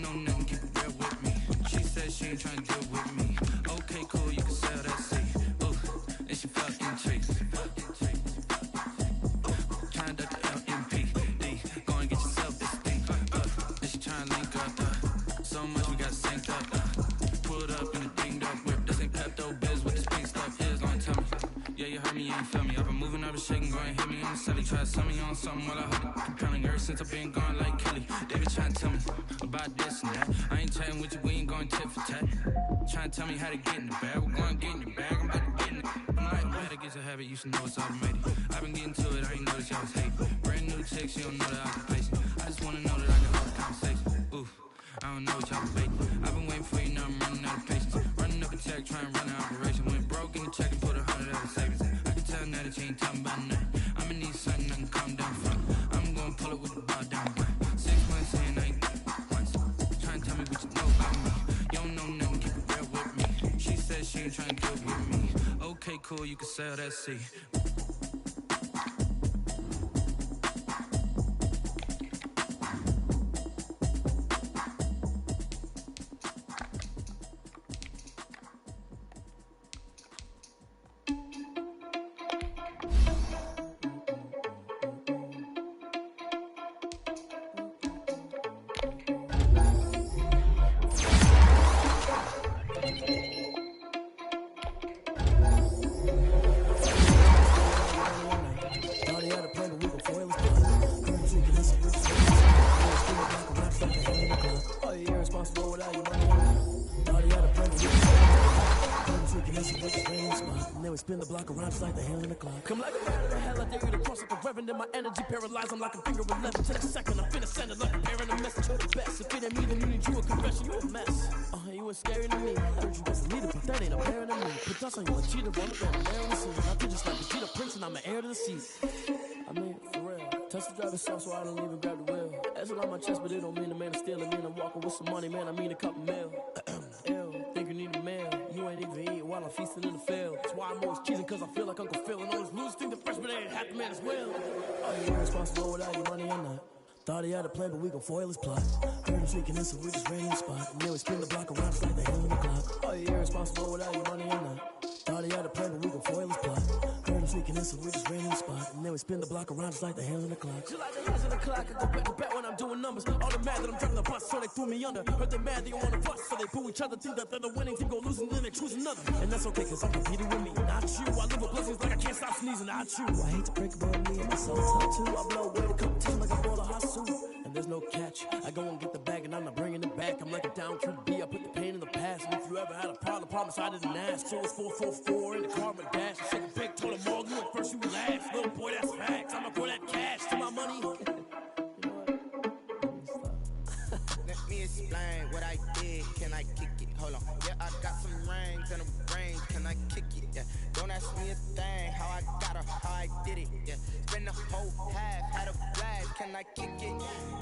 don't know nothing, keep it real with me. She said she ain't tryna deal with me. Okay, cool, you can sell that seat. Ooh, and she fucking treats. Tryna duck the LMPD. Go and get yourself this thing. And she tryna link up. So much we got synced up. Pulled up in a dinged up whip. This ain't Pepto Biz with this pink stuff. Is gonna tell me. Yeah, you heard me, you ain't feel me. I've been moving, I've been shaking, go and hit me on the celly. Try to sell me on something while I hold it compelling. Ever since I've been gone like Kelly. They been trying to tell me about this and that. I ain't chatting with you, we ain't going tit for tat. Trying to tell me how to get in the bag. We're going to get in the bag, I'm about to get in it. I'm like, I'm better get your habit, you should know it's automated. I've been getting to it, I ain't noticed y'all was hating. Brand new chick, she don't know the occupation. I just wanna know that I can hold the conversation. Ooh, I don't know what y'all debating. I've been waiting for you, now I'm running out of patience. Running up a check, trying to run an operation. Went broke in the check and put 100 out of savings. I can tell now that you ain't talking about nothing. I'ma need something I can calm down from. I'm gonna pull it with the bar down. 6 months in, I ain't once. Trying to tell me what you know about me. You don't know nothing, keep it real with me. She said she ain't trying to deal with me. Okay, cool, you can sell that seat. Spin the block around just like the hand in the clock. Come like a man in the hell, I dare you to cross like a reverend. In my energy paralyzed, I'm like a finger 11 to the second. I'm finna send it like a parent, a message to the best. If it ain't me, then you need you a confession, you a mess. You ain't scary to me. I heard you was a leader, but that ain't apparent to me. Put dust on you, a cheater, run up and there on the scene. I could just like a cheetah prince and I'm the heir to the seat. I mean, for real. Touch the driver's side so I don't even grab the wheel. That's on my chest, but it don't mean the man is stealing. Mean I'm walking with some money, man, I mean a couple mil. Ew, think you need a meal. You ain't even eating while I'm feasting in the field. That's why I'm always cheesing, cause I feel like Uncle Phil. And all those losers think the freshman ain't half the man as well. Are you irresponsible without your money or not? Thought he had a plan, but we gon' foil his plot. Heard him sneaking in, so we just ran in the spot. And then we spin the block around just like the hand in the clock. Are you irresponsible without your money or not? Thought he had a plan, but we gon' foil his plot. Heard him sneaking in, so we just ran in the spot. And then we spin the block around just like the hands on the clock. Just like the hands on the clock, I go back to back when I'm doing numbers. All the mad that I'm driving the bus, so they threw me under. Heard they mad, they don't wanna bust, so they boo each other. Think that they're the winning team, go losing, then they choose another. And that's okay, cause I'm competing with me, not you. I live with blessings like I can't stop sneezing, not you. I hate to break it, but me and my soul top too. I blow away the competition like I bought a hot suit. And there's no catch, I go and get the bag and I'm not bringing it back. I'm like a down QB, I put the pain in the past. And if you ever had a problem, promise I didn't ask. So it's 444 in the car, my dash. Shake a big, told them all, you went first, you last. Little boy, that's facts, I'ma throw that cash to my money. Let me explain what I did, can I kick it? Hold on, yeah, I got some rings and a range, can I kick it? Yeah, don't ask me a thing, how I got her, how I did it, yeah. Spend the whole half, had a blast, can I kick it?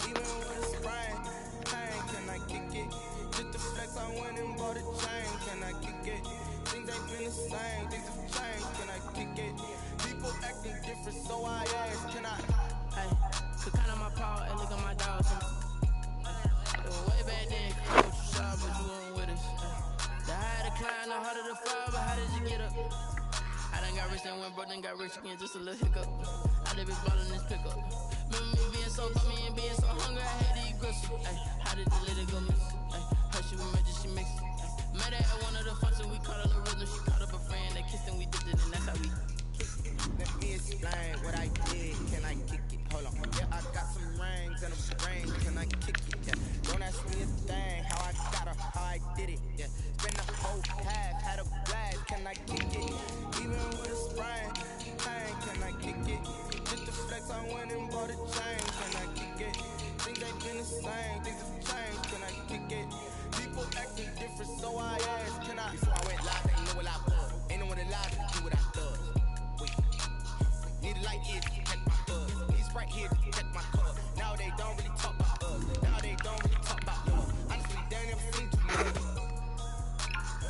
Even with a sprain, can I kick it? Just the flex, I went and bought a chain, can I kick it? Things ain't been the same, things have changed, can I kick it? People acting different, so I ask, can I? Hey, could count on my power and look at my dogs. Way back then, coach, you saw, but you weren't with us. The higher the climb, the harder the fall, but how did you get up? I done got rich and went broke, then got rich again, just a little hiccup. I did big ball in this pickup. Remember me being so bummy and being so hungry, I had to eat gristle. Ay, how did the little go miss? Ay, her she was magic, she mixed. Met her at one of the functions, we caught her the rhythm. She caught up a friend, they kissed and we dipped it, and that's how we. Let me explain what I did, can I kick it? Hold on, yeah, I got some rings and a ring, can I kick it? Yeah, don't ask me a thing, how I got her, how I did it? Yeah, spend the whole half, had a blast, can I kick it? Even with a sprain, can I kick it? Just the flex, I went and bought a chain, can I kick it? Things ain't been the same, things have changed, can I kick it? People acting different, so I asked, can I? Before I went live, they know what I was. Ain't no one alive to do what I does. Wait, need a light ear to protect my buzz. He's right here to protect my cuz. Now they don't really talk about us. Now they don't really talk about love. Honestly, they ain't never seen too much.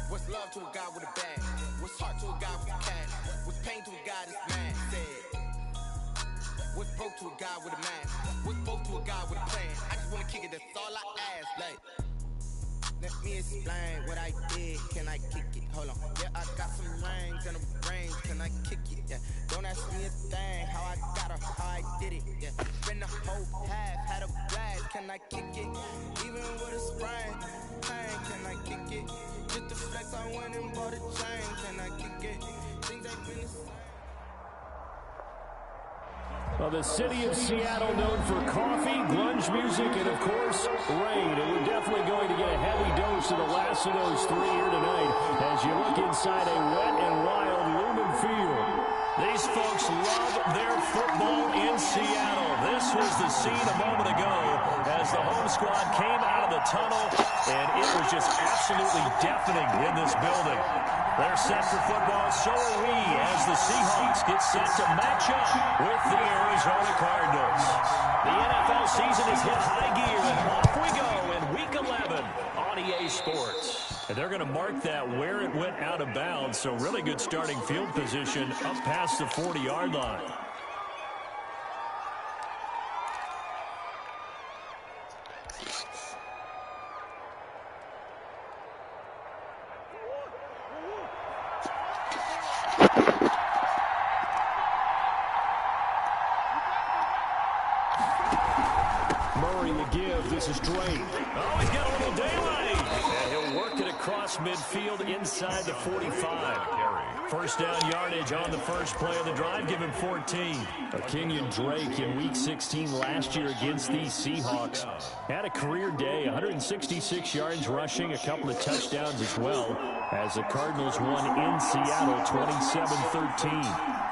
What's love to a guy with a bag? What's heart to a guy with a cash? What's pain to a guy that's mad? Said, What's broke to a guy with a man? What's broke to a guy with a plan? I just wanna kick it, that's all I ask. Like, let me explain what I did. Can I kick it? Hold on. Yeah, I got some rings and a range. Can I kick it? Yeah. Don't ask me a thing. How I got her, how I did it. Yeah. Spend the whole half, had a blast. Can I kick it? Even with a sprain. Pain, can I kick it? Just the flex, I went and bought a chain. Can I kick it? Things ain't been the same. Well, the city of Seattle known for coffee, grunge music, and, of course, rain. And we're definitely going to get a heavy dose of the last of those three here tonight as you look inside a wet and wild Lumen Field. These folks love their football in Seattle. This was the scene a moment ago as the home squad came out of the tunnel, and it was just absolutely deafening in this building. They're set for football, so are we, as the Seahawks get set to match up with the Arizona Cardinals. The NFL season has hit high gear, and off we go in Week 11 on EA Sports. And they're going to mark that where it went out of bounds, so really good starting field position up past the 40-yard line. This is Drake. Oh, he's got a little daylight. And he'll work it across midfield inside the 45. First down yardage on the first play of the drive. Give him 14. Kenyon Drake in Week 16 last year against these Seahawks had a career day, 166 yards rushing, a couple of touchdowns as well, as the Cardinals won in Seattle 27-13.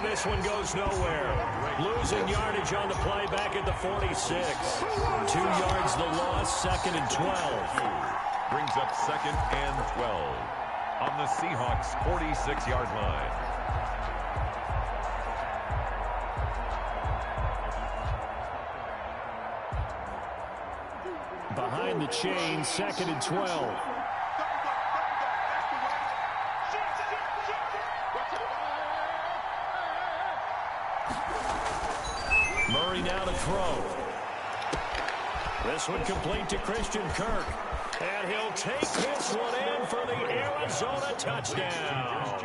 This one goes nowhere. Losing yardage on the play back at the 46. 2 yards the loss, 2nd and 12. Brings up 2nd and 12 on the Seahawks' 46-yard line. Behind the chain, 2nd and 12. Murray now to throw. This one complete to Christian Kirk. And he'll take this one in for the Arizona touchdown.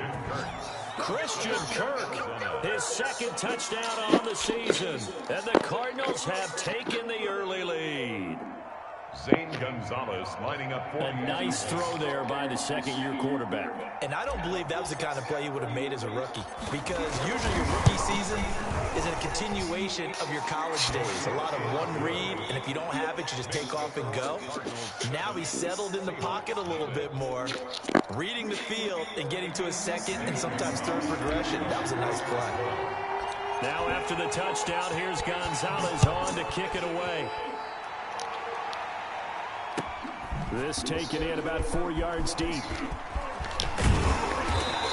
Christian Kirk, his 2nd touchdown on the season. And the Cardinals have taken the early lead. Zane Gonzalez lining up for a nice throw there by the 2nd-year quarterback. And I don't believe that was the kind of play he would have made as a rookie, because usually your rookie season is a continuation of your college days. A lot of one read, and if you don't have it, you just take off and go. Now he's settled in the pocket a little bit more, reading the field and getting to his 2nd and sometimes 3rd progression. That was a nice play. Now after the touchdown, here's Gonzalez on to kick it away. This taken in about 4 yards deep.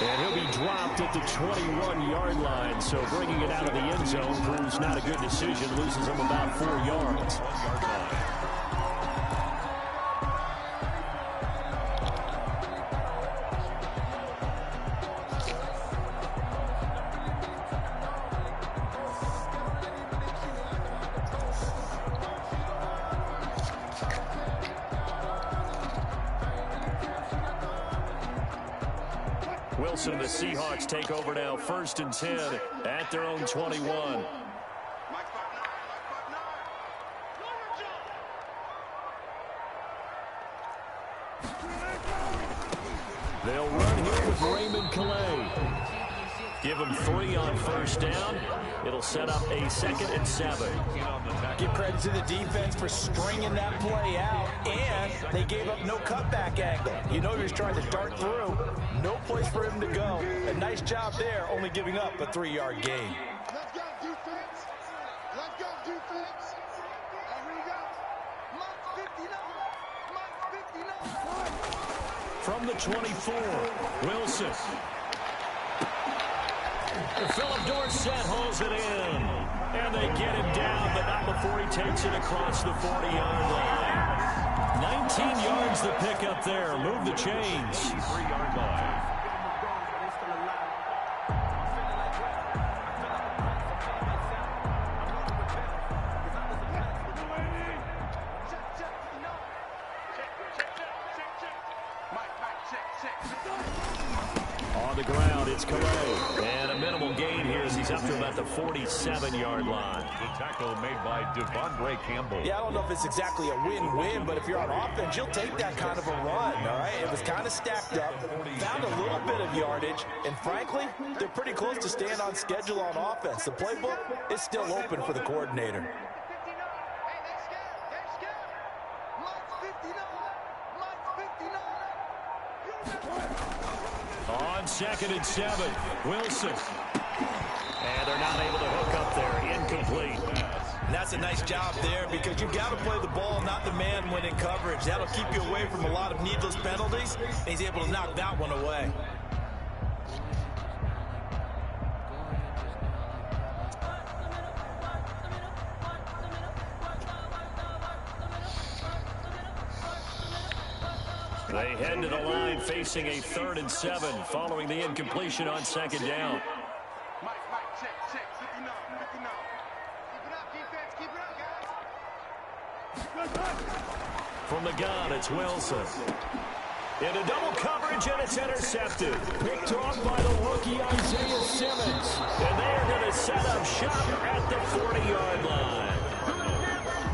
And he'll be dropped at the 21-yard line. So bringing it out of the end zone proves not a good decision. Loses him about 4 yards. Wilson and the Seahawks take over now, 1st and 10 at their own 21. They'll run here with Raymond Calais. Give him 3 on 1st down. It'll set up a 2nd and 7. Give credit to the defense for stringing that play out, and they gave up no cutback angle. You know he was trying to dart through. No place for him to go. A nice job there, only giving up a 3-yard gain. Let's go, defense. Let's go, defense. And here we go. Mark 59. From the 24, Wilson. Philip Dorsett hauls it in. And they get him down, but not before he takes it across the 40-yard line. 19 yards to pick up there. Move the chains. 3-yard line. On the ground, it's Calais. And a minimal gain here as he's up to about the 47-yard line. The tackle made by Devondre Campbell. Yeah, I don't know if it's exactly a win-win, but if you're on offense, you'll take that kind of a run, all right? It was kind of stacked up, found a little bit of yardage, and frankly, they're pretty close to staying on schedule on offense. The playbook is still open for the coordinator. On 2nd and 7, Wilson. And they're not able to hook up there. Incomplete. And that's a nice job there because you've got to play the ball, not the man when in coverage. That'll keep you away from a lot of needless penalties, and he's able to knock that one away. They head to the line facing a 3rd and 7 following the incompletion on 2nd down. From the gun, it's Wilson. Into double coverage, and it's intercepted. Picked off by the rookie Isaiah Simmons. And they are going to set up shop at the 40-yard line.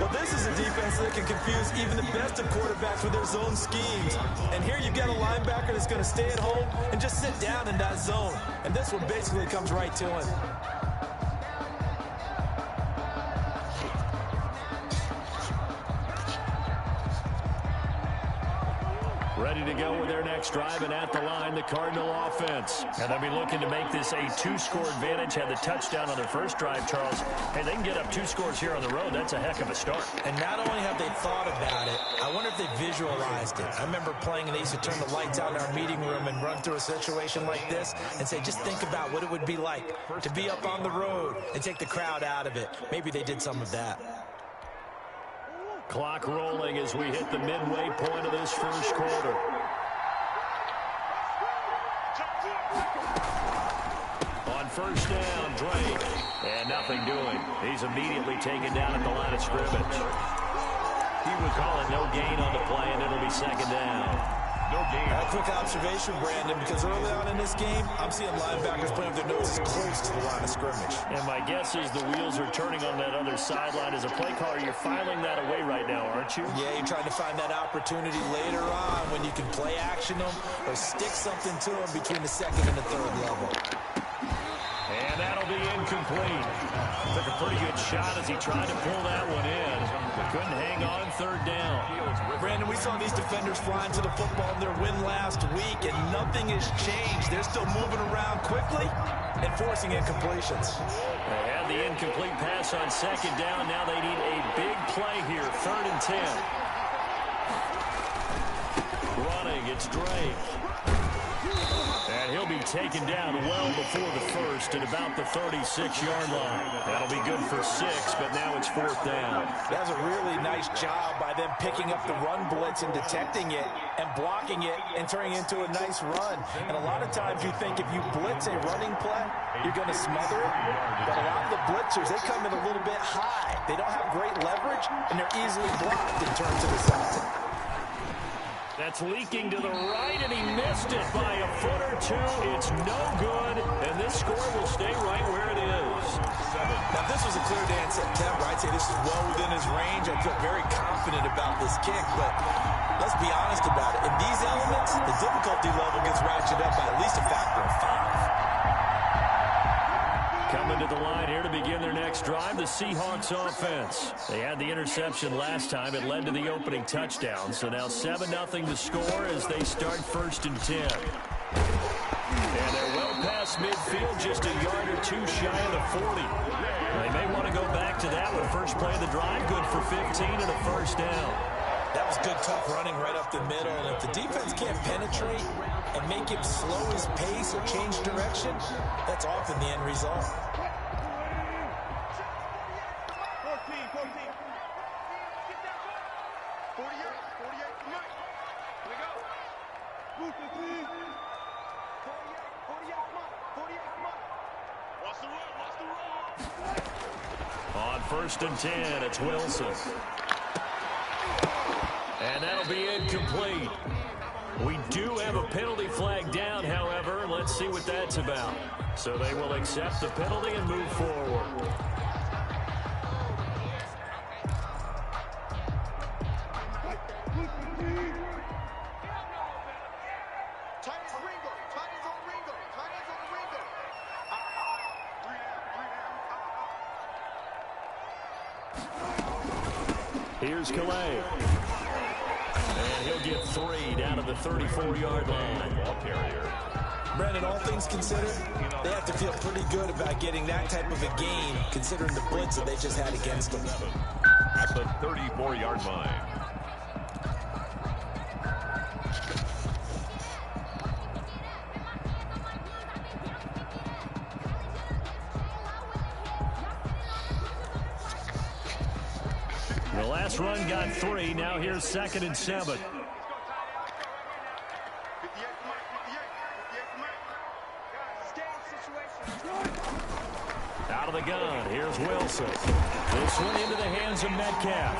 Well, this is a defense that can confuse even the best of quarterbacks with their zone schemes. And here you've got a linebacker that's going to stay at home and just sit down in that zone. And this one basically comes right to him. Ready to go with their next drive, and at the line, the Cardinal offense. And they'll be looking to make this a 2-score advantage. Had the touchdown on their first drive, Charles. Hey, they can get up 2 scores here on the road. That's a heck of a start. And not only have they thought about it, I wonder if they visualized it. I remember playing, and they used to turn the lights out in our meeting room and run through a situation like this and say, just think about what it would be like to be up on the road and take the crowd out of it. Maybe they did some of that. Clock rolling as we hit the midway point of this first quarter. On 1st down, Drake. And nothing doing. He's immediately taken down at the line of scrimmage. He would call it no gain on the play, and it'll be 2nd down. No gain. A quick observation, Brandon, because early on in this game, I'm seeing linebackers playing with their noses close to the line of scrimmage. And my guess is the wheels are turning on that other sideline. As a play caller, you're filing that away right now, aren't you? Yeah, you're trying to find that opportunity later on when you can play action them or stick something to them between the 2nd and the 3rd level. And that'll be incomplete. Took a pretty good shot as he tried to pull that one in, but couldn't hang on 3rd down. Brandon, we saw these defenders flying to the football in their win last week, and nothing has changed. They're still moving around quickly and forcing incompletions. They had the incomplete pass on 2nd down. Now they need a big play here, 3rd and 10. Running, it's Drake. And he'll be taken down well before the 1st at about the 36-yard line. That'll be good for 6, but now it's 4th down. That was a really nice job by them picking up the run blitz and detecting it and blocking it and turning it into a nice run. And a lot of times you think if you blitz a running play, you're going to smother it. But a lot of the blitzers, they come in a little bit high. They don't have great leverage, and they're easily blocked and turned to the side. That's leaking to the right, and he missed it by a foot or 2. It's no good, and this score will stay right where it is. Now, if this was a clear dance attempt, I'd say this is well within his range. I feel very confident about this kick, but let's be honest about it. In these elements, the difficulty level gets ratcheted up by at least a factor of 5. Coming to the line here to begin their next drive, the Seahawks offense. They had the interception last time. It led to the opening touchdown. So now 7-0 the score as they start 1st and 10. And they're well past midfield, just a yard or 2 shy of the 40. They may want to go back to that one. First play of the drive, good for 15 and a 1st down. That was good, tough running right up the middle. And if the defense can't penetrate and make him slow his pace or change direction, that's often the end result. 48 for Mike. Here we go. 48 for Mike. Watch the run, watch the run. On 1st and 10, it's Wilson. And that'll be incomplete. We do have a penalty flag down, however. Let's see what that's about. So they will accept the penalty and move forward. Here's Calais. And he'll get 3 down to the 34-yard line. Ball carrier. Brandon, all things considered, they have to feel pretty good about getting that type of a game, considering the blitz that they just had against them. At the 34-yard line. The last run got 3. Now here's 2nd and 7. Out of the gun. Here's Wilson. This one into the hands of Metcalf.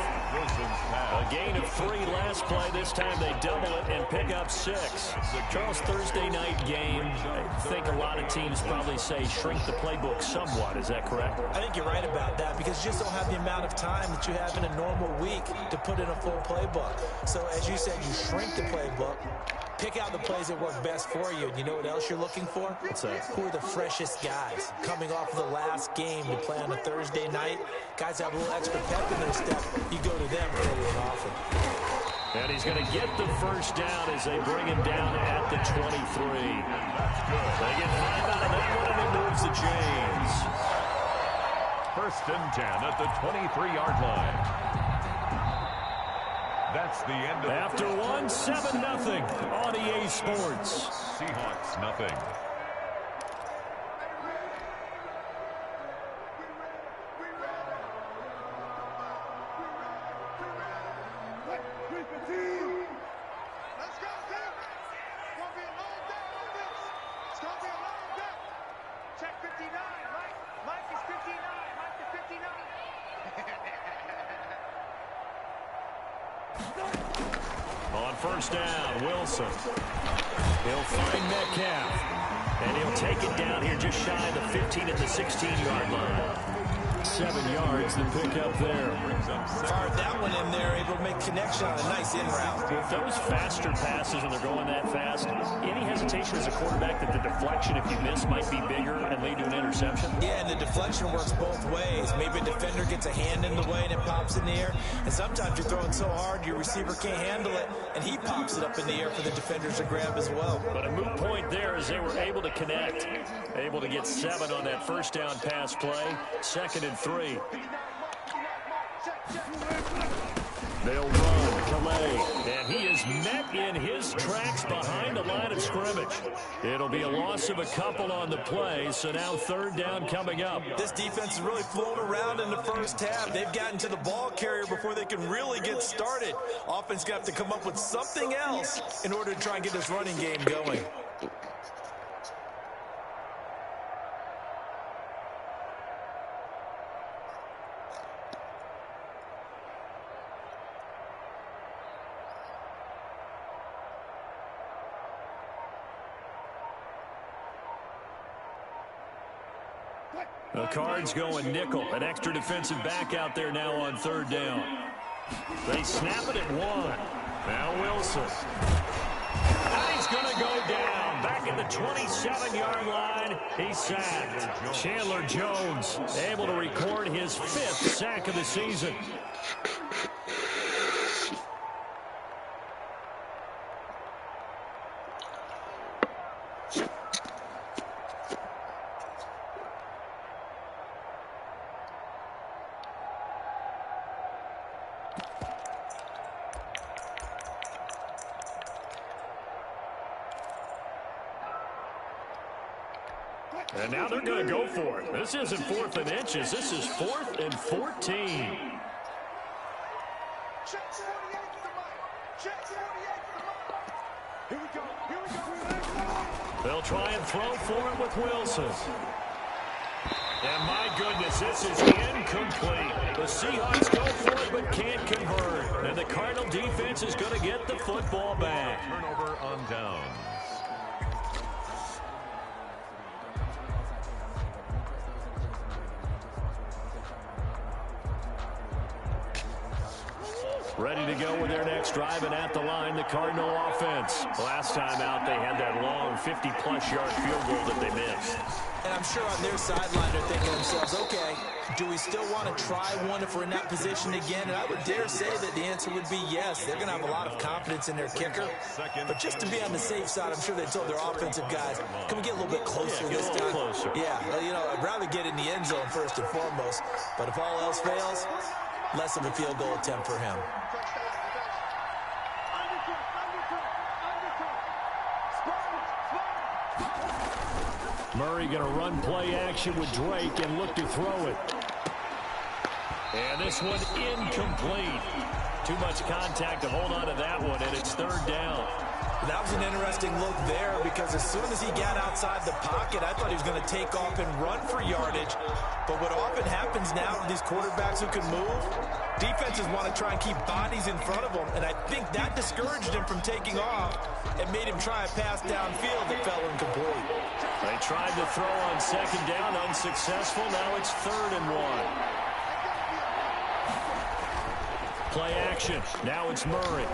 A gain of 3 last play. This time they double it and pick up 6. Charles, Thursday night game. I think a lot of teams probably say shrink the playbook somewhat. Is that correct? I think you're right about that because you just don't have the amount of time that you have in a normal week to put in a full playbook. So as you said, you shrink the playbook. Pick out the plays that work best for you. And you know what else you're looking for? What's that? Who are the freshest guys coming off of the last game to play on a Thursday night? Guys have a little extra pep in their step. You go to them early and often. And he's going to get the first down as they bring him down at the 23. They get 5 out of that one, and it moves the chains. 1st and 10 at the 23-yard line. That's the end of After one, 7-0 on EA Sports. Seahawks nothing. Let's go, team. It's going to be a long day on this. It's going to be a long day. Check 59, Mike. Mike is 59. Mike is 59. On 1st down, Wilson. He'll find Metcalf. And he'll take it down here just shy of the 15 at the 16-yard line. 7 yards, the pickup there. Fired that one in there, able to make connection on a nice in route. With those faster passes when they're going that fast, any hesitation as a quarterback that the deflection, if you miss, might be bigger and lead to an interception? Yeah, and the deflection works both ways. Maybe a defender gets a hand in the way and it pops in the air. And sometimes you're throwing so hard your receiver can't handle it, and he pops it up in the air for the defenders to grab as well. But a moot point there as they were able to connect. Able to get 7 on that 1st down pass play. 2nd and 3. They'll run Calais, and he is met in his tracks behind the line of scrimmage. It'll be a loss of a couple on the play, so now 3rd down coming up. This defense is really flown around in the first half. They've gotten to the ball carrier before they can really get started. Offense got to come up with something else in order to try and get this running game going. The Cards going nickel. An extra defensive back out there now on 3rd down. They snap it at 1. Now Wilson. And he's going to go down. Back at the 27-yard line. He's sacked. Chandler Jones able to record his 5th sack of the season. And now they're going to go for it. This isn't 4th and inches. This is 4th and 14. Check 48. try and throw for it with Wilson. And my goodness, this is incomplete. The Seahawks go for it but can't convert. And the Cardinal defense is going to get the football back. Turnover on downs. Ready to go with their next drive, and at the line, the Cardinal offense. Last time out, they had that long 50-plus yard field goal that they missed. And I'm sure on their sideline they're thinking to themselves, okay, do we still want to try one if we're in that position again? And I would dare say that the answer would be yes. They're going to have a lot of confidence in their kicker. But just to be on the safe side, I'm sure they told their offensive guys, can we get a little bit closer this time? Closer. Yeah, you know, I'd rather get in the end zone first and foremost. But if all else fails, less of a field goal attempt for him. Murray going to run play action with Drake and look to throw it. And this one incomplete. Too much contact to hold on to that one, and it's third down. That was an interesting look there because as soon as he got outside the pocket, I thought he was going to take off and run for yardage. But what often happens now with these quarterbacks who can move, defenses want to try and keep bodies in front of them, and I think that discouraged him from taking off and made him try a pass downfield that fell incomplete. They tried to throw on second down, unsuccessful. Now it's 3rd and 1. Play action. Now it's Murray.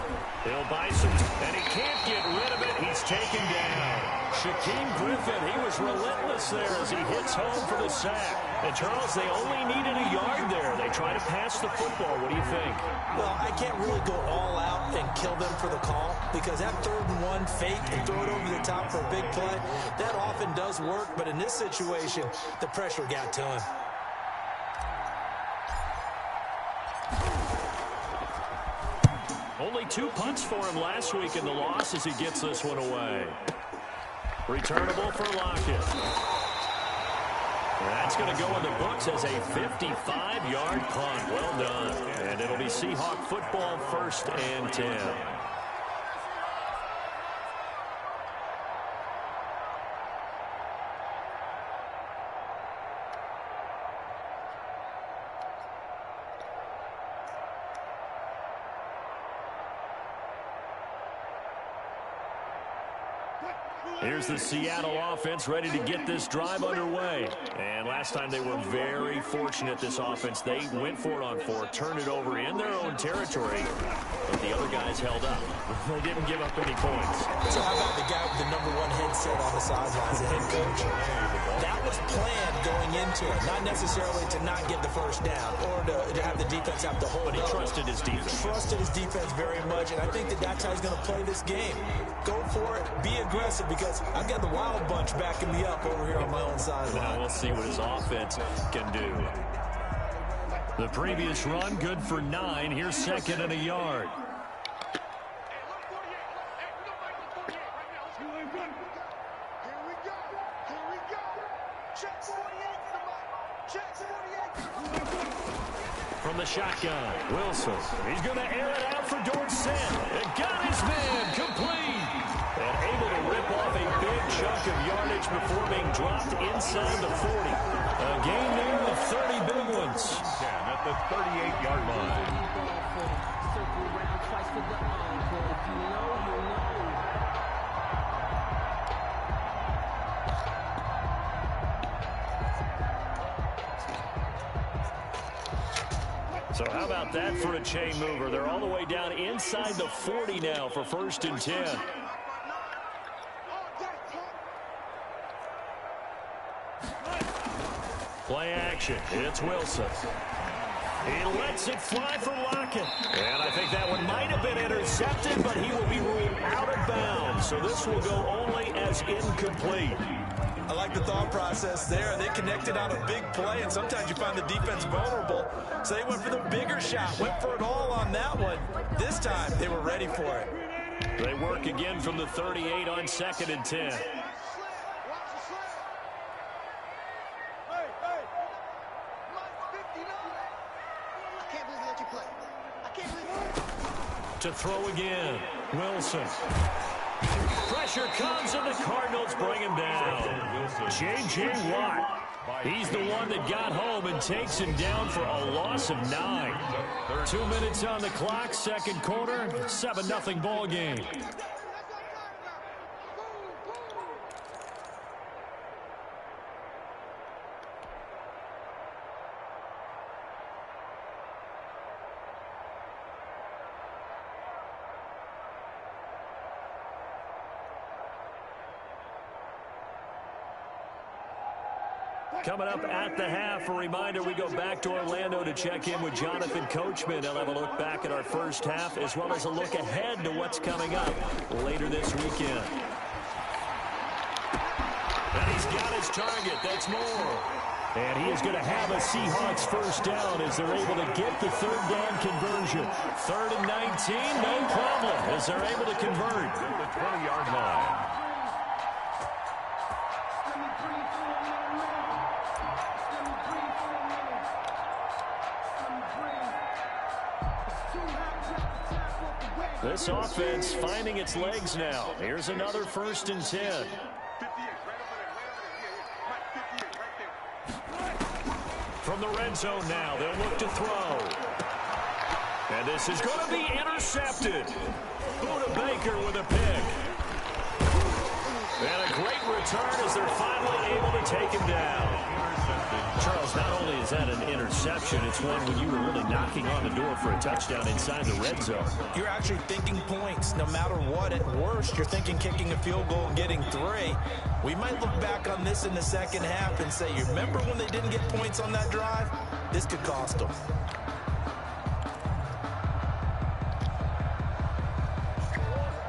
He'll buy some, and he can't get rid of it. He's taken down. Shaquem Griffin, he was relentless there as he hits home for the sack. And, Charles, they only needed a yard there. They try to pass the football. What do you think? Well, I can't really go all out and kill them for the call because that 3rd and 1 fake and throw it over the top for a big play, that often does work. But in this situation, the pressure got to him. Only 2 punts for him last week in the loss as he gets this one away. Returnable for Lockett. That's going to go in the books as a 55-yard punt. Well done. And it'll be Seahawk football, 1st and 10. Here's the Seattle offense ready to get this drive underway. And last time they were very fortunate, this offense. They went for it on 4, turned it over in their own territory, but the other guys held up. They didn't give up any points. So how about the guy with the #1 headset on the sidelines, the head coach? That was planned going into it, not necessarily to not get the first down or to have the defense have to hold But he up. trusted his defense. Trusted his defense very much, and I think that that's how he's going to play this game. Go for it, be aggressive, because I've got the wild bunch backing me up over here on my own sideline. Now we'll see what his offense can do. The previous run, good for 9. Here's 2nd and a yard. From the shotgun, Wilson. He's going to air it out for Dorsett. It got his man complete. And able to rip off a big chunk of yardage before being dropped inside the 40. A gain there of 30 big ones. At the 38-yard line. So how about that for a chain mover? They're all the way down inside the 40 now for 1st and 10. Play action. It's Wilson. He lets it fly for Lockett. And I think that one might have been intercepted, but he will be ruled out of bounds. So this will go only as incomplete. I like the thought process there. They connected on a big play, and sometimes you find the defense vulnerable. So they went for the bigger shot, went for it all on that one. This time, they were ready for it. They work again from the 38 on 2nd and 10. To throw again, Wilson. Pressure comes, and the Cardinals bring him down. J.J. Watt. He's the one that got home and takes him down for a loss of 9. 2 minutes on the clock, second quarter, 7-0 ball game. Coming up at the half, a reminder, we go back to Orlando to check in with Jonathan Coachman. He'll have a look back at our first half as well as a look ahead to what's coming up later this weekend. And he's got his target. That's Moore. And he is going to have a Seahawks first down as they're able to get the third down conversion. 3rd and 19, no problem, as they're able to convert. At the 20-yard line. This offense finding its legs now. Here's another 1st and 10. From the red zone now, they'll look to throw. And this is going to be intercepted. Buda Baker with a pick. And a great return as they're finally able to take him down. Charles, not only is that an interception, it's one when you were really knocking on the door for a touchdown inside the red zone. You're actually thinking points no matter what. At worst, you're thinking kicking a field goal and getting 3. We might look back on this in the second half and say, you remember when they didn't get points on that drive? This could cost them.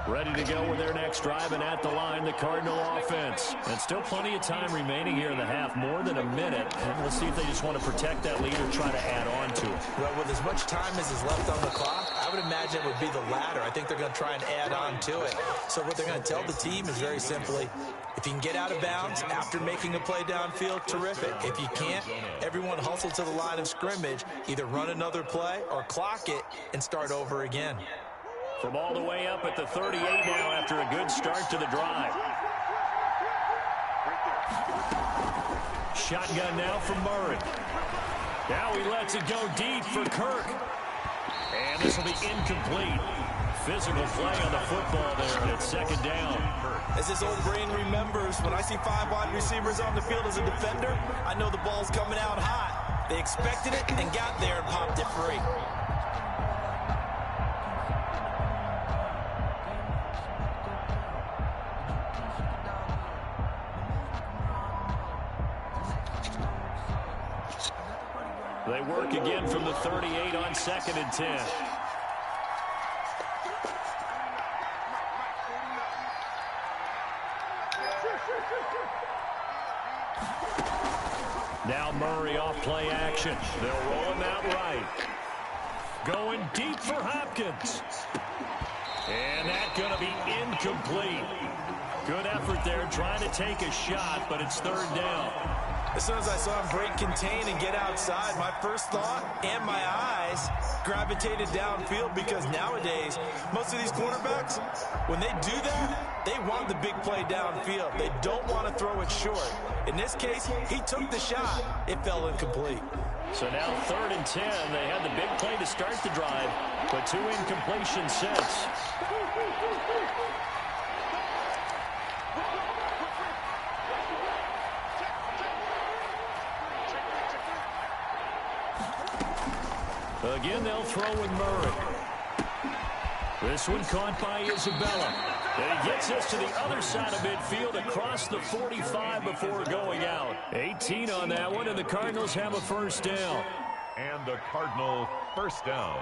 Ready to go with their next drive, and at the line, the Cardinal offense. And still plenty of time remaining here in the half, more than a minute. And we'll see if they just want to protect that lead or try to add on to it. Well, with as much time as is left on the clock, I would imagine it would be the latter. I think they're going to try and add on to it. So what they're going to tell the team is very simply, if you can get out of bounds after making a play downfield, terrific. If you can't, everyone hustle to the line of scrimmage, either run another play or clock it and start over again. From all the way up at the 38 now after a good start to the drive. Shotgun now from Murray. Now he lets it go deep for Kirk. And this will be incomplete. Physical play on the football there, and it's 2nd down. As this old brain remembers, when I see 5 wide receivers on the field as a defender, I know the ball's coming out hot. They expected it and got there and popped it free. They work again from the 38 on 2nd and 10. Now Murray off play action. They'll roll him out right. Going deep for Hopkins. And that's going to be incomplete. Good effort there trying to take a shot, but it's 3rd down. As soon as I saw him break contain and get outside, my first thought and my eyes gravitated downfield, because nowadays, most of these quarterbacks, when they do that, they want the big play downfield. They don't want to throw it short. In this case, he took the shot. It fell incomplete. So now 3rd and 10. They had the big play to start the drive, but 2 incompletions since. Again, they'll throw with Murray. This one caught by Isabella. And he gets us to the other side of midfield across the 45 before going out. 18 on that one, and the Cardinals have a 1st down. And the Cardinal 1st down.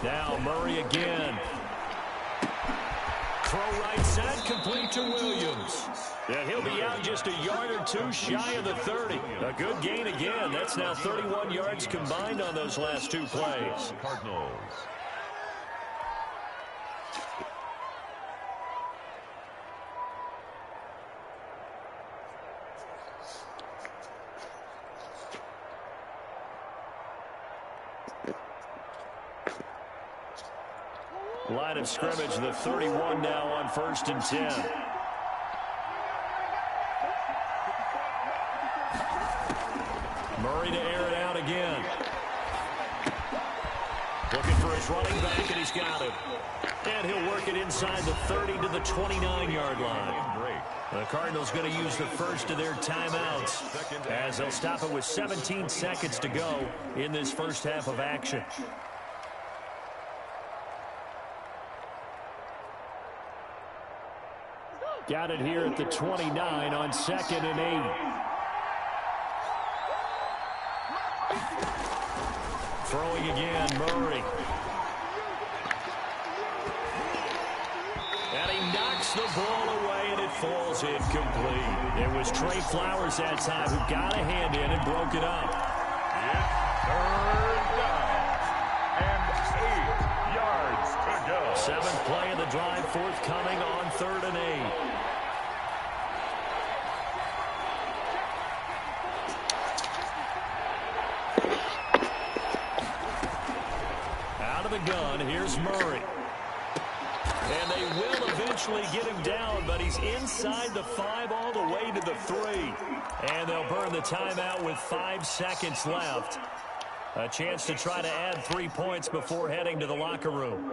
Now Murray again. Throw right side, complete to Williams. And he'll be out just a yard or two shy of the 30. A good gain again. That's now 31 yards combined on those last two plays. Cardinals. Line of scrimmage, the 31 now on 1st and 10. Murray to air it out again. Looking for his running back, and he's got it. And he'll work it inside the 30 to the 29-yard line. The Cardinals going to use the first of their timeouts as they'll stop it with 17 seconds to go in this first half of action. Got it here at the 29 on 2nd and 8. Throwing again, Murray. And he knocks the ball away, and it falls incomplete. It was Trey Flowers that time who got a hand in and broke it up. Third down and 8 yards to go. 7th play of the drive forthcoming on 3rd and 8. Gun. Here's Murray. And they will eventually get him down, but he's inside the 5 all the way to the 3. And they'll burn the timeout with 5 seconds left. A chance to try to add 3 points before heading to the locker room.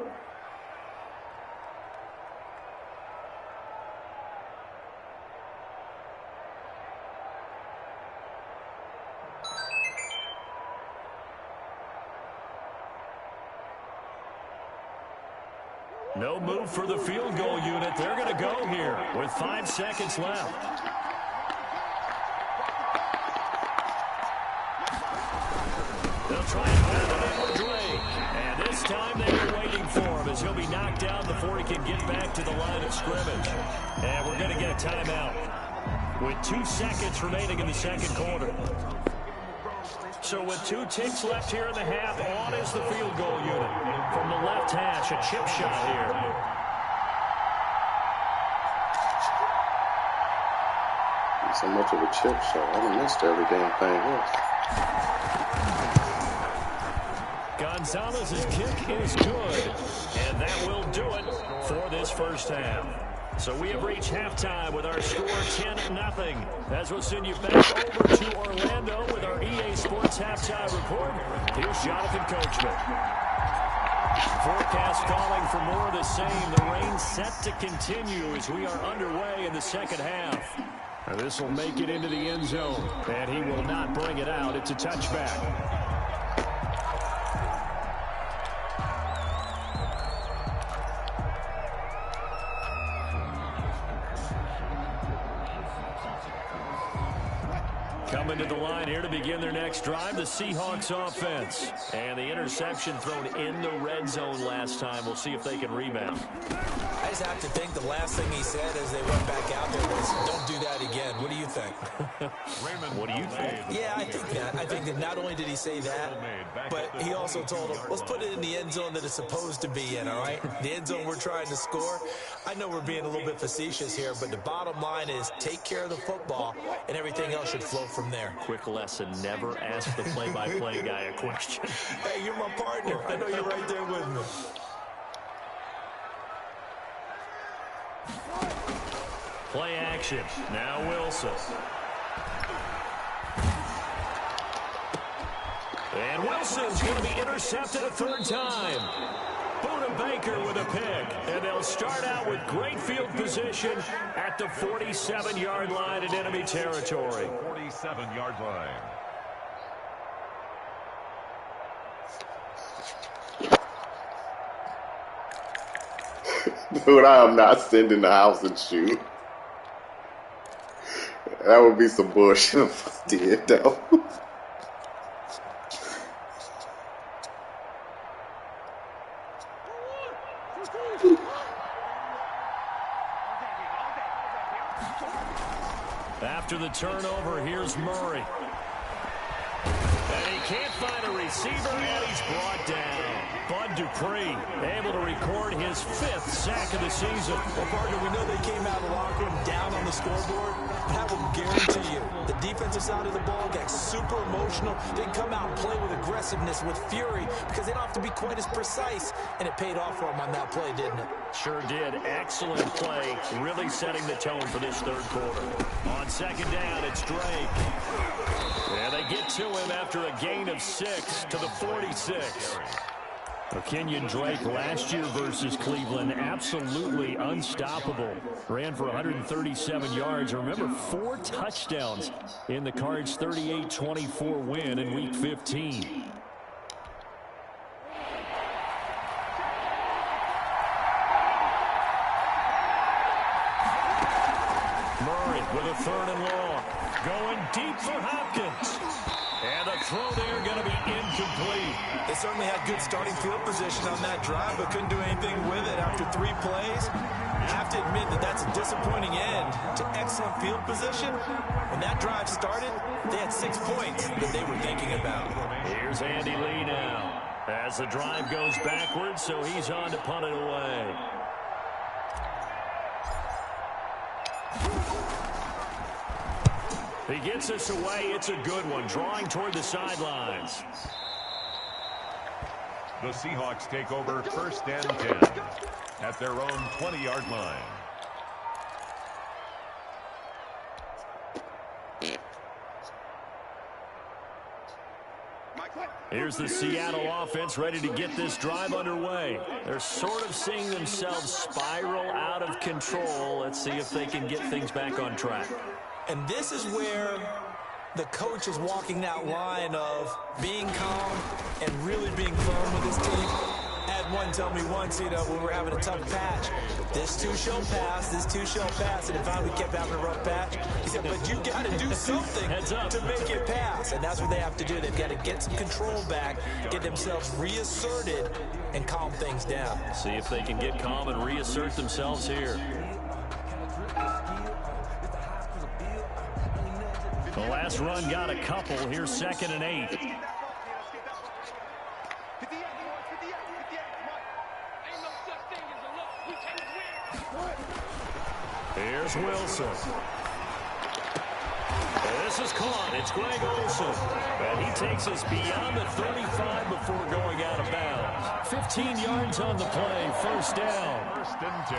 No move for the field goal unit. They're going to go here with 5 seconds left. They'll try and pound it in with Drake. And this time they were waiting for him as he'll be knocked down before he can get back to the line of scrimmage. And we're going to get a timeout with 2 seconds remaining in the second quarter. So with 2 ticks left here in the half, on is the field goal unit. From the left hash, a chip shot here. So much of a chip shot. I done missed every damn thing else. Gonzalez's kick is good. And that will do it for this first half. So we have reached halftime with our score 10-0. As we'll send you back over to Orlando with our EA Sports halftime report. Here's Jonathan Coachman. Forecast calling for more of the same. The rain set to continue as we are underway in the second half. This will make it into the end zone. And he will not bring it out. It's a touchback. Coming to the line here to begin their next drive, the Seahawks offense. And the interception thrown in the red zone last time. We'll see if they can rebound. I just have to think the last thing he said as they went back out there was, don't do that again. What do you think? What do you think? Yeah, I think that. I think that not only did he say that, but he also told them, let's put it in the end zone that it's supposed to be in, all right? The end zone we're trying to score. I know we're being a little bit facetious here, but the bottom line is take care of the football, and everything else should flow from there. Quick lesson, never ask the play-by-play guy a question. Hey, you're my partner. I know you're right there with me. Play action. Now Wilson. And Wilson's going to be intercepted a 3rd time. Buda Baker with a pick. And they'll start out with great field position at the 47-yard line in enemy territory. 47-yard line. Dude, I am not sending the house and shoot. That would be some bullshit if I did, though. After the turnover, here's Murray. And he can't find a receiver, and he's brought down. Bud Dupree able to record his 5th sack of the season. Well, partner, we know they came out of the locker room down on the scoreboard, but I will guarantee you the defensive side of the ball got super emotional. They come out and play with aggressiveness, with fury, because they don't have to be quite as precise, and it paid off for them on that play, didn't it? Sure did. Excellent play, really setting the tone for this third quarter. On second down, it's Drake. And they get to him after a gain of 6 to the 46. Kenyon Drake last year versus Cleveland, absolutely unstoppable. Ran for 137 yards. Remember, 4 touchdowns in the Cards' 38-24 win in Week 15. Murray with a 3rd and long. Going deep for Hopkins. And the throw there going to be incomplete. They certainly had good starting field position on that drive, but couldn't do anything with it after 3 plays. I have to admit that that's a disappointing end to excellent field position. When that drive started, they had 6 points that they were thinking about. Here's Andy Lee now. As the drive goes backwards, so he's on to punt it away. He gets us away. It's a good one. Drawing toward the sidelines. The Seahawks take over 1st and 10 at their own 20-yard line. Here's the Seattle offense ready to get this drive underway. They're sort of seeing themselves spiral out of control. Let's see if they can get things back on track. And this is where the coach is walking that line of being calm and really being firm with his team. I had one tell me once, when we were having a tough patch, this too shall pass, this too shall pass. And in fact, we kept having a rough patch. He said, but you got to do something to make it pass. And that's what they have to do. They've got to get some control back, get themselves reasserted, and calm things down. See if they can get calm and reassert themselves here. The last run got a couple. Here's 2nd and 8. Here's Wilson. This is caught. It's Greg Olsen. And he takes us beyond the 35 before going out of bounds. 15 yards on the play. 1st down.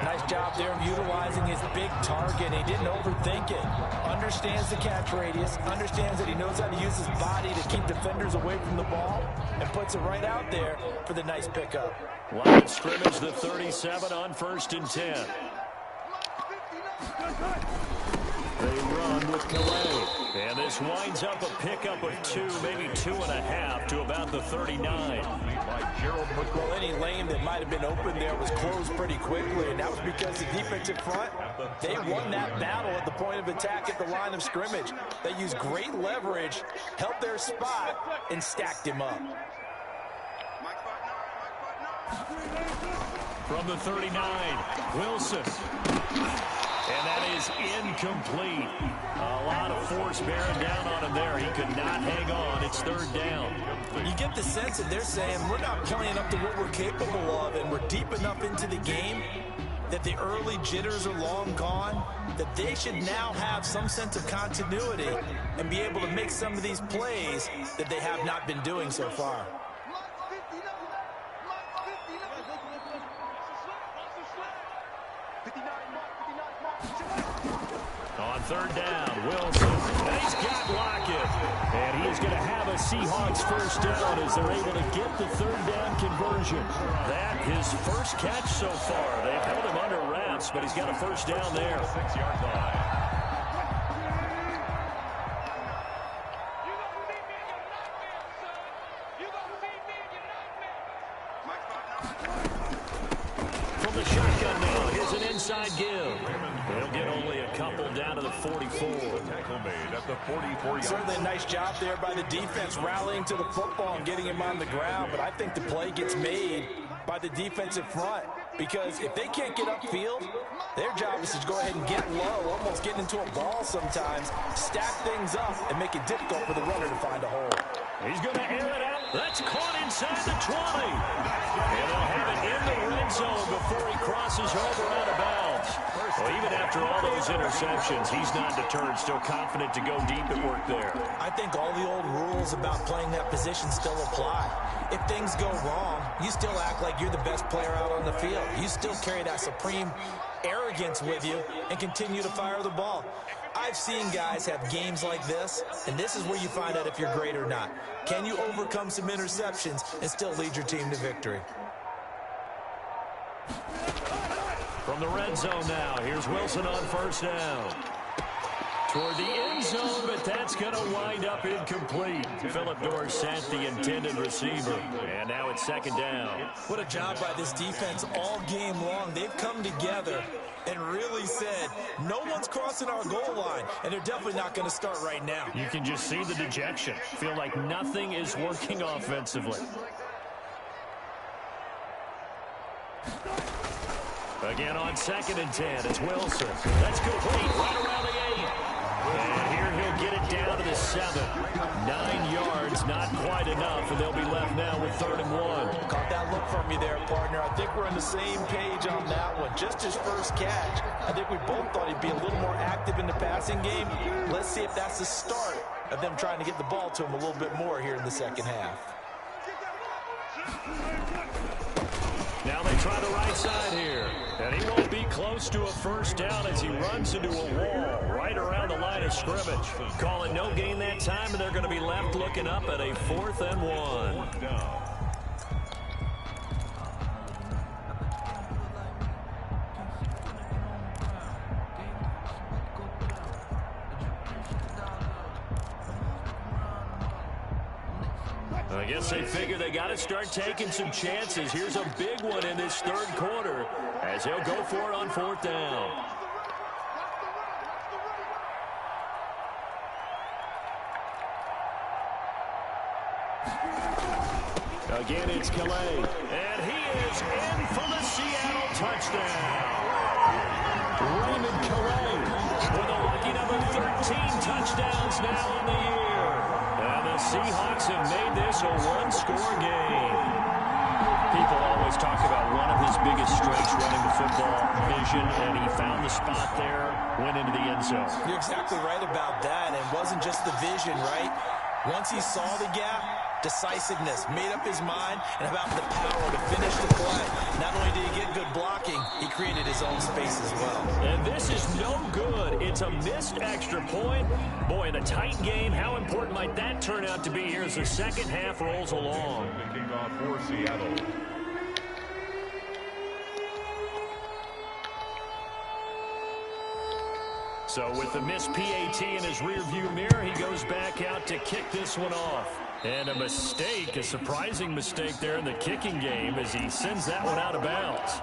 Nice job there of utilizing his big target. He didn't overthink it. Understands the catch radius. Understands that he knows how to use his body to keep defenders away from the ball. And puts it right out there for the nice pickup. Line of scrimmage, the 37 on 1st and 10. They run with Calais. And this winds up a pickup of 2, maybe 2.5 to about the 39. Well, any lane that might have been open there was closed pretty quickly, and that was because the defensive front, they won that battle at the point of attack at the line of scrimmage. They used great leverage, held their spot, and stacked him up. From the 39, Wilson. And that is incomplete. A lot of force bearing down on him there. He could not hang on. It's 3rd down. You get the sense that they're saying we're not playing up to what we're capable of, and we're deep enough into the game that the early jitters are long gone, that they should now have some sense of continuity and be able to make some of these plays that they have not been doing so far. On 3rd down, Wilson. And he's got Lockett. And he is going to have a Seahawks 1st down as they're able to get the 3rd down conversion. That his first catch so far. They've held him under wraps, but he's got a 1st down there. 6-yard line. From the shotgun now, here's an inside give. They'll get only a couple down to the 44. Tackle made at the 44-yard. Certainly a nice job there by the defense rallying to the football and getting him on the ground, but I think the play gets made by the defensive front, because if they can't get upfield, their job is to go ahead and get low, almost get into a ball sometimes, stack things up, and make it difficult for the runner to find a hole. He's going to air it out. That's caught inside the 20. And they'll have it in the red zone before he crosses over out of bounds. Well, even after all those interceptions, he's not deterred, still confident to go deep at work there. I think all the old rules about playing that position still apply. If things go wrong, you still act like you're the best player out on the field. You still carry that supreme arrogance with you and continue to fire the ball. I've seen guys have games like this, and this is where you find out if you're great or not. Can you overcome some interceptions and still lead your team to victory? From the red zone now, here's Wilson on first down. Toward the end zone, but that's going to wind up incomplete. Phillip Dorsett, the intended receiver. And now it's second down. What a job by this defense all game long. They've come together and really said, no one's crossing our goal line, and they're definitely not going to start right now. You can just see the dejection. Feel like nothing is working offensively. Again on 2nd and 10, it's Wilson. That's complete, right around the 8. And here he'll get it down to the 7. 9 yards, not quite enough, and they'll be left now with 3rd and 1. Caught that look from me there, partner. I think we're on the same page on that one. Just his first catch. I think we both thought he'd be a little more active in the passing game. Let's see if that's the start of them trying to get the ball to him a little bit more here in the second half. Now they try the right side here. And he won't be close to a first down as he runs into a wall right around the line of scrimmage. Call it no gain that time, and they're going to be left looking up at a 4th and 1. I guess they figure they got to start taking some chances. Here's a big one in this 3rd quarter as he'll go for it on 4th down. Again, it's Calais. And he is in for the Seattle touchdown. Raymond Calais with a lucky number 13 touchdowns now on the year. And the Seahawks have made this a one-score game. People always talk about one of his biggest strengths running the football, vision, and he found the spot there, went into the end zone. You're exactly right about that, and it wasn't just the vision, right? Once he saw the gap, decisiveness, made up his mind, and about the power to finish the play. Not only did he get good blocking, he created his own space as well. And this is no good. It's a missed extra point. Boy, in a tight game, how important might that turn out to be here as the second half rolls along? Kicking off for Seattle. So with the missed PAT in his rearview mirror, he goes back out to kick this one off. And a mistake, a surprising mistake there in the kicking game as he sends that one out of bounds.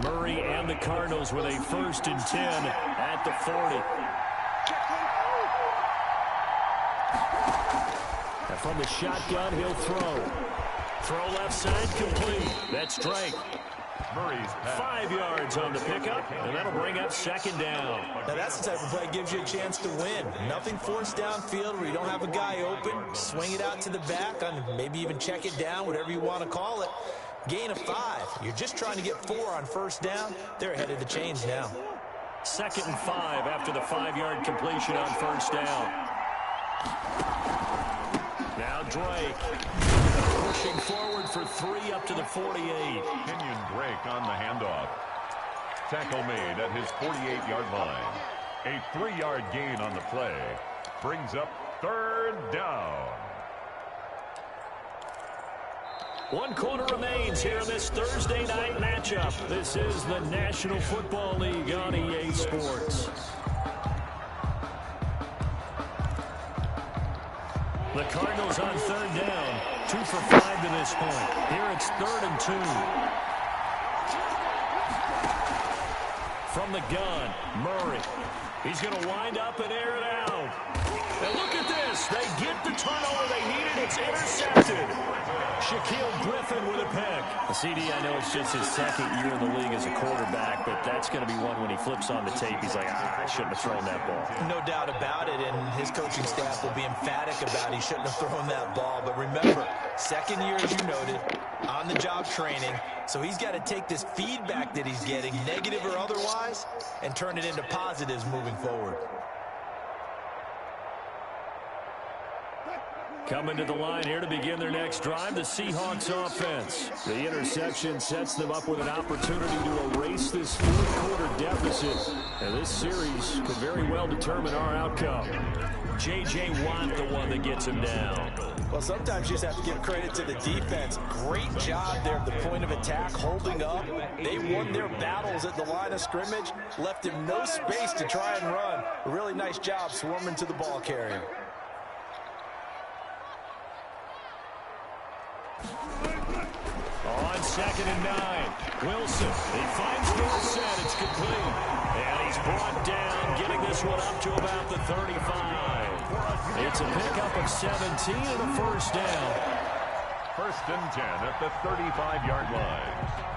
Murray and the Cardinals with a 1st and 10 at the 40. And from the shotgun, he'll throw. Throw left side, complete. That's Drake. Murray's pass. 5 yards on the pickup, and that'll bring up 2nd down. Now that's the type of play that gives you a chance to win. Nothing forced downfield where you don't have a guy open. Swing it out to the back, maybe even check it down, whatever you want to call it. Gain of 5. You're just trying to get 4 on 1st down. They're ahead of the chains now. 2nd and 5 after the 5-yard completion on 1st down. Now Drake pushing forward for 3 up to the 48. Kenyon Drake on the handoff. Tackle made at his 48-yard line. A 3-yard gain on the play. Brings up 3rd down. 1 quarter remains here in this Thursday night matchup. This is the National Football League on EA Sports. The Cardinals on 3rd down. 2 for 5 to this point. Here it's 3rd and 2. From the gun, Murray. He's going to wind up and air it out. And look at this. They get the turnover they needed. It's intercepted. Shaquille Griffin with a pick. CD, I know it's just his second year in the league as a quarterback, but that's going to be one when he flips on the tape. He's like, I shouldn't have thrown that ball. No doubt about it, and his coaching staff will be emphatic about he shouldn't have thrown that ball. But remember, second year, as you noted, on-the-job training. So he's got to take this feedback that he's getting, negative or otherwise, and turn it into positives moving forward. Coming to the line here to begin their next drive, the Seahawks offense. The interception sets them up with an opportunity to erase this fourth-quarter deficit. And this series could very well determine our outcome. J.J. Watt, the one that gets him down. Well, sometimes you just have to give credit to the defense. Great job there at the point of attack, holding up. They won their battles at the line of scrimmage, left him no space to try and run. A really nice job swarming to the ball carrier. On 2nd and 9, Wilson. He finds Dorsett. It's complete. And he's brought down, getting this one up to about the 35. It's a pickup of 17 and a first down. 1st and 10 at the 35-yard line.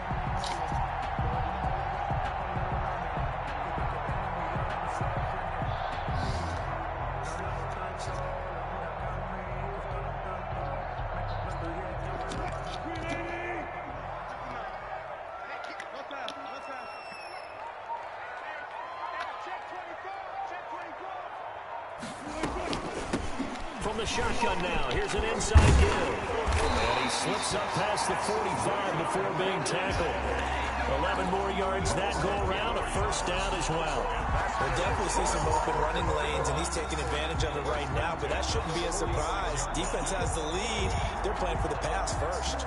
From the shotgun now, here's an inside give. And he slips up past the 45 before being tackled. 11 more yards that go around, a first down as well. We'll definitely see some open running lanes, and he's taking advantage of it right now, but that shouldn't be a surprise. Defense has the lead. They're playing for the pass first.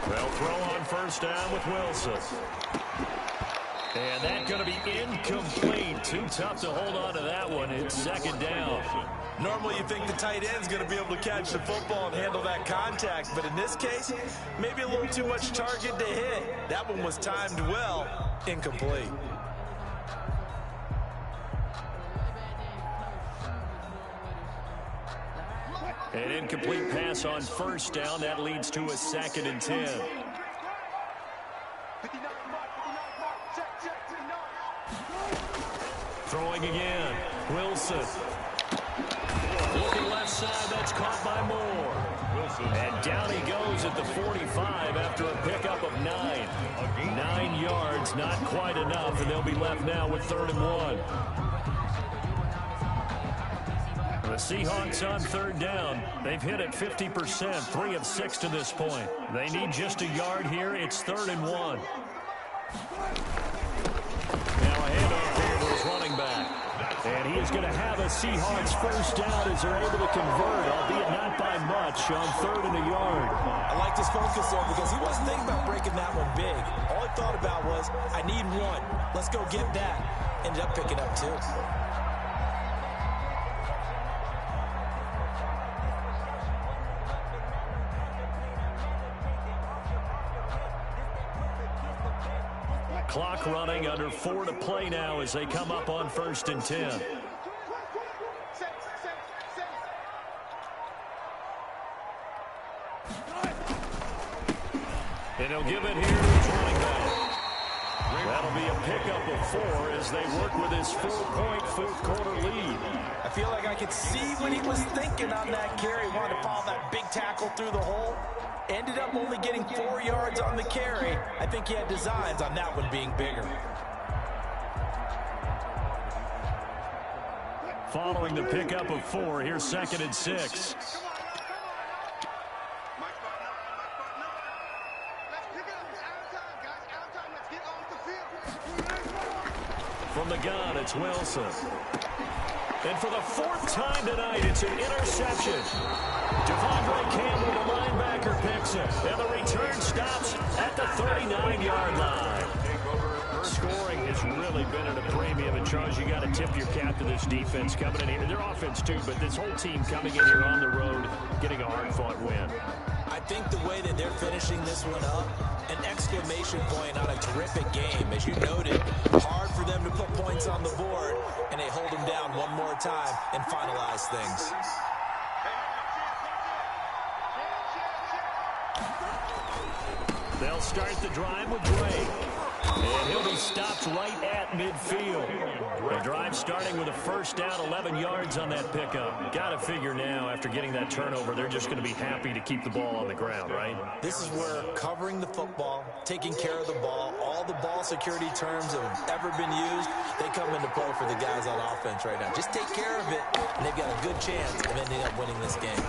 They'll throw on first down with Wilson. And that's going to be incomplete. Too tough to hold on to that one. It's 2nd down. Normally you think the tight end's going to be able to catch the football and handle that contact, but in this case, maybe a little too much target to hit. That one was timed well. Incomplete. An incomplete pass on first down. That leads to a 2nd and 10. Throwing again. Wilson. Looking left side. That's caught by Moore. And down he goes at the 45 after a pickup of 9. 9 yards, not quite enough, and they'll be left now with 3rd and 1. The Seahawks on 3rd down. They've hit it 50%, 3 of 6 to this point. They need just a yard here. It's 3rd and 1. Now a handoff here to his running back. And he is going to have a Seahawks first down as they're able to convert, albeit not by much, on 3rd and a yard. I liked his focus there because he wasn't thinking about breaking that one big. All he thought about was, I need one. Let's go get that. Ended up picking up 2. Clock running, under 4 to play now as they come up on 1st and 10. And he'll give it here to his running back. That'll be a pickup of 4 as they work with his 4-point fourth-quarter lead. I feel like I could see what he was thinking on that carry. Wanted to follow that big tackle through the hole. Ended up only getting 4 yards on the carry. I think he had designs on that one being bigger. Following the pickup of 4, here's 2nd and 6. From the gun, it's Wilson. And for the fourth time tonight, it's an interception. Devondre Campbell, the linebacker, picks it. And the return stops at the 39-yard line. Scoring has really been at a premium. And, Charles, you got to tip your cap to this defense coming in here. Their offense, too, but this whole team coming in here on the road, getting a hard-fought win. I think the way that they're finishing this one up, an exclamation point on a terrific game. As you noted, hard for them to put points on the board, and they hold them down one more time and finalize things. They'll start the drive with Gray. And he'll be stopped right at midfield. The drive starting with a first down, 11 yards on that pickup. Got to figure now, after getting that turnover, they're just going to be happy to keep the ball on the ground, right? This is where covering the football, taking care of the ball, all the ball security terms that have ever been used, they come into play for the guys on offense right now. Just take care of it, and they've got a good chance of ending up winning this game.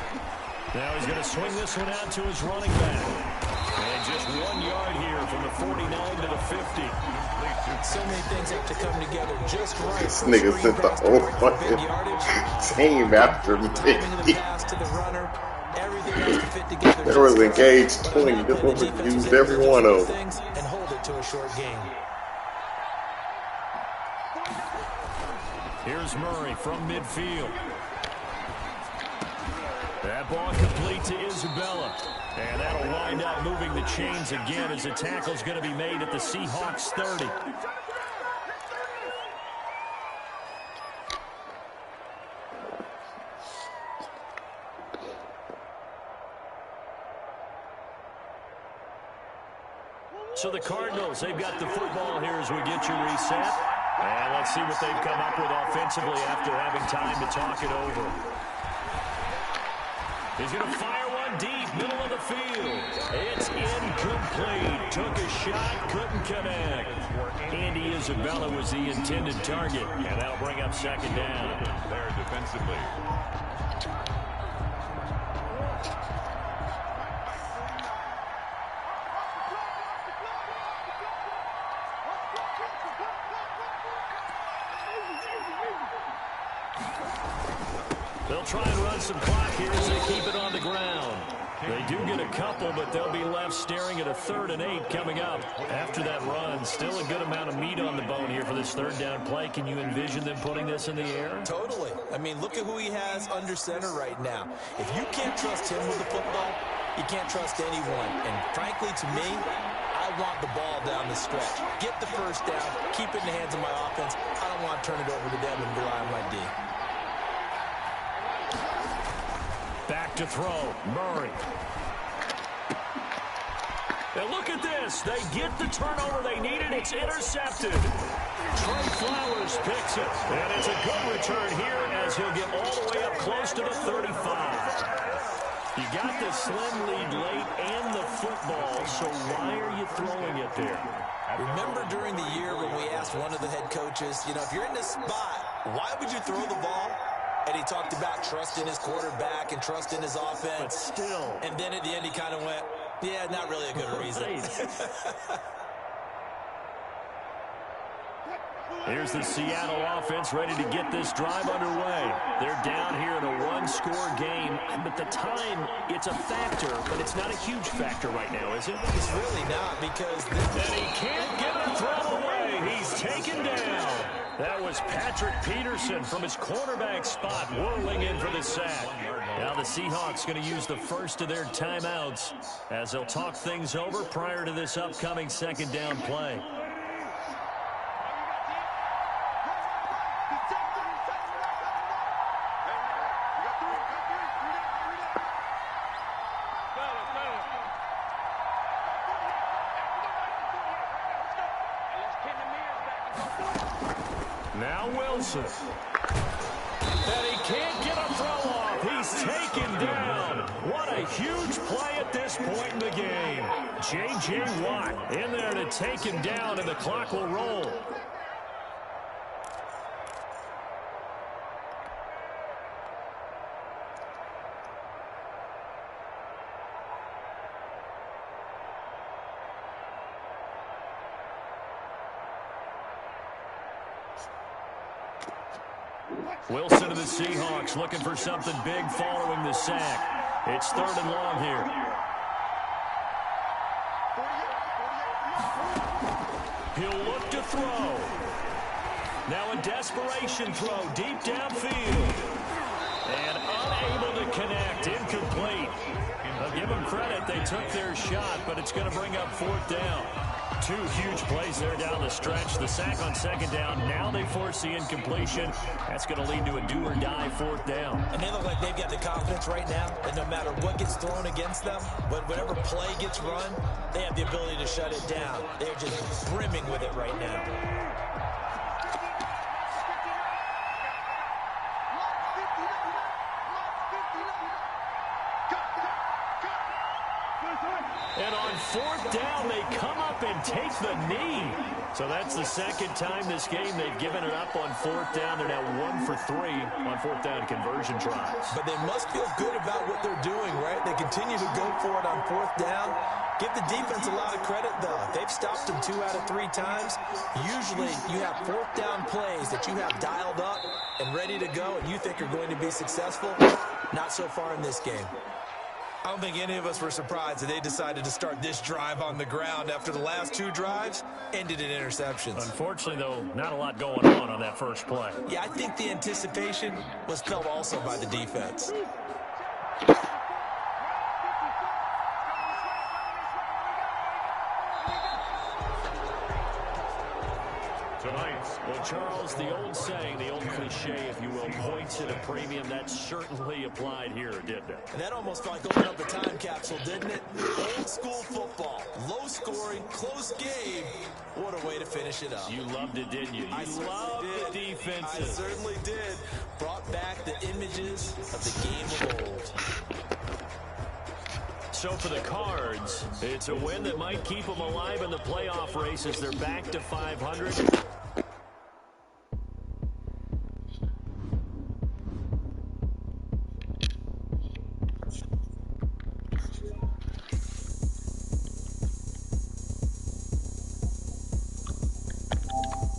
Now he's going to swing this one out to his running back. And just 1 yard here from the 49 to the 50. So many things have to come together just right. This nigga sent the whole fucking team after me. There was engaged 20. This one used every one of them. And hold it to a short game. Here's Murray from midfield. That ball complete to Isabella. And that'll wind up moving the chains again as the tackle's going to be made at the Seahawks 30. So the Cardinals, they've got the football here as we get you reset. And let's see what they've come up with offensively after having time to talk it over. He's going to fire one deep, middle of the field. It's incomplete. Took a shot, couldn't connect. Andy Isabella was the intended target, and that'll bring up second down. There defensively. They'll try and run some clock here as they keep it on the ground. They do get a couple, but they'll be left staring at a 3rd and 8 coming up. After that run, still a good amount of meat on the bone here for this 3rd down play. Can you envision them putting this in the air? Totally. I mean, look at who he has under center right now. If you can't trust him with the football, you can't trust anyone. And frankly, to me, I want the ball down the stretch. Get the first down, keep it in the hands of my offense. I don't want to turn it over to them and rely on my D. Back to throw, Murray. And look at this. They get the turnover they needed. It's intercepted. Trey Flowers picks it. And it's a good return here as he'll get all the way up close to the 35. You got the slim lead late and the football, so why are you throwing it there? Remember during the year when we asked one of the head coaches, you know, if you're in this spot, why would you throw the ball? And he talked about trust in his quarterback and trust in his offense. But still. And then at the end he kind of went, yeah, not really a good reason. Here's the Seattle offense ready to get this drive underway. They're down here in a one-score game, but the time, it's a factor, but it's not a huge factor right now, is it? It's really not because... And he can't get a throw away. He's taken down. That was Patrick Peterson from his cornerback spot whirling in for the sack. Now the Seahawks going to use the first of their timeouts as they'll talk things over prior to this upcoming 2nd down play. Now Wilson. And he can't get a throw off. He's taken down. What a huge play at this point in the game. J.J. Watt in there to take him down, and the clock will roll. Wilson to the Seahawks looking for something big following the sack. It's 3rd and long here. He'll look to throw. Now a desperation throw deep downfield. And unable to connect. Incomplete. I'll give them credit. They took their shot, but it's going to bring up 4th down. 2 huge plays there down the stretch. The sack on 2nd down. Now they force the incompletion. That's going to lead to a do-or-die 4th down. And they look like they've got the confidence right now that no matter what gets thrown against them, but whatever play gets run, they have the ability to shut it down. They're just brimming with it right now. And on 4th down, they come up and take the knee. So that's the 2nd time this game they've given it up on 4th down. They're now 1 for 3 on 4th down conversion tries. But they must feel good about what they're doing, right? They continue to go for it on 4th down. Give the defense a lot of credit, though. They've stopped them 2 out of 3 times. Usually, you have 4th down plays that you have dialed up and ready to go, and you think are going to be successful. Not so far in this game. I don't think any of us were surprised that they decided to start this drive on the ground after the last 2 drives ended in interceptions. Unfortunately, though, not a lot going on that first play. Yeah, I think the anticipation was felt also by the defense. Well, Charles, the old saying, the old cliche, if you will, points at a premium. That certainly applied here, didn't it? And that almost like opened up a time capsule, didn't it? Old school football, low scoring, close game. What a way to finish it up. You loved it, didn't you? You loved the defenses. I certainly did. Brought back the images of the game of old. So for the Cards, it's a win that might keep them alive in the playoff race as they're back to 500.